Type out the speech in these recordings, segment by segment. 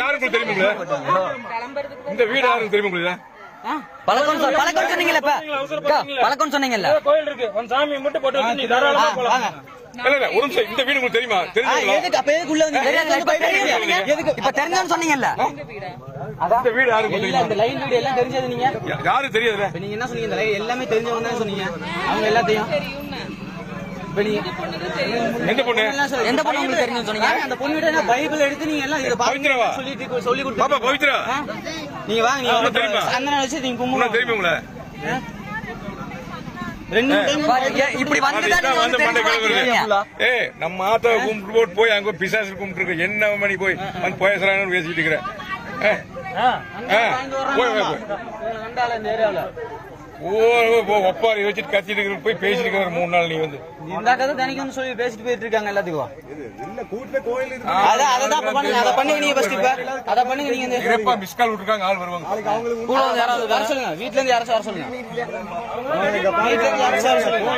யாருக்கு தெரியுமா இந்த வீடு யாருக்கு தெரியுமா? பழக்கம் சொன்னீங்கல்ல, பழக்கம் சொன்னீங்கல்ல. கோயில் இருக்கு, சாமி மட்டும் போட்டு வச்சு நீ தாராளமா போலாம். ஒரு நிமிஷம், இந்த வீடு உங்களுக்கு தெரியுமா? இப்ப தெரிஞ்சோன்னு சொன்னீங்கல்ல. இந்த வீடு யாருக்கு தெரியுமா? இந்த லைன் வீடு எல்லாம் தெரிஞ்சது நீங்க யாரும் தெரியாதுல. நீங்க என்ன சொன்னீங்க? இந்த லைன் எல்லாமே தெரிஞ்சவங்க தான் சொன்னீங்க. அவங்க எல்லாத்தையும் எந்த பொண்ணு உங்களுக்கு தெரியும் சொன்னீங்க? அந்த பொண்ணு பைபிள் எடுத்து நீங்க எல்லாம் இத பவித்ராவா சொல்லி கொடுத்து பாப்பா பவித்ரா நீங்க வாங்க, நீங்க தெரியுமா? சந்தன வச்சு நீங்க கும்புங்க. தெரியுமா உங்கள? ரெண்டு இப்படி ஏய் நம்ம ஆத்தா கும்பிட்டு போட்டு போய் அங்க பிசாசு கும்பிட்டு இருக்க என்ன மணி போய் வந்து போயசரான்னு பேசிட்டு இருக்கிறேன். ஒப்பாரி வச்சுட்டு கத்திட்டு போய் பேசிட்டு இருக்கிற 3 நாள் நீ வந்து இந்த கதை தனிக்கு சொல்லி பேசிட்டு போயிட்டு இருக்காங்க எல்லாத்துக்கும். மிஸ் கால் விட்டுருக்காங்க, ஆள் வருவாங்க. வர சொல்லுங்க, வீட்டுல இருந்து யாராச்சும் வர சொல்லுங்க. வீட்டுல இருந்து யாராச்சும் வர சொல்லுங்க.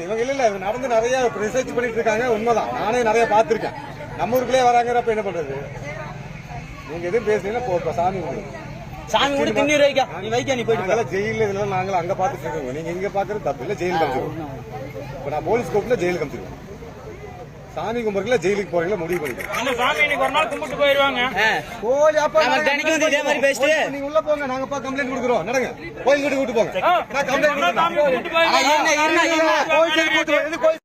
இவங்க இல்ல நடந்து நிறைய ரிசர்ச் பண்ணிட்டு இருக்காங்க. உண்மைதான், நானே நிறைய பாத்திருக்கேன். நம்ம ஊருக்குள்ளே வராங்கிறப்ப என்ன பண்றது? நீங்க எதுவும் பேசுறீங்கன்னா சாமி கூட திண்ணீர் வைக்க நீ வைக்க நீ போயிட்டு ஜெயில இதெல்லாம் நாங்க அங்க பாத்துட்டு இருக்கோம். நீங்க இங்க பாக்குறது தப்பு இல்ல, ஜெயிலுக்கு அனுப்பிச்சிருவோம். இப்ப நான் போலீஸ் கூப்பிட்டு ஜெயிலுக்கு அனுப்பிச்சிருவேன். சாமி கும்பிடுறீங்களா ஜெயிலுக்கு போறீங்களா முடிவு பண்ணிக்கலாம். சாமி இன்னைக்கு ஒரு நாள் கும்பிட்டு போயிருவாங்க. நீங்க உள்ள போங்க, நாங்க கம்ப்ளைண்ட் கொடுக்குறோம். நடங்க, கோயில் கூட்டு போங்க. நான் கம்ப்ளைண்ட்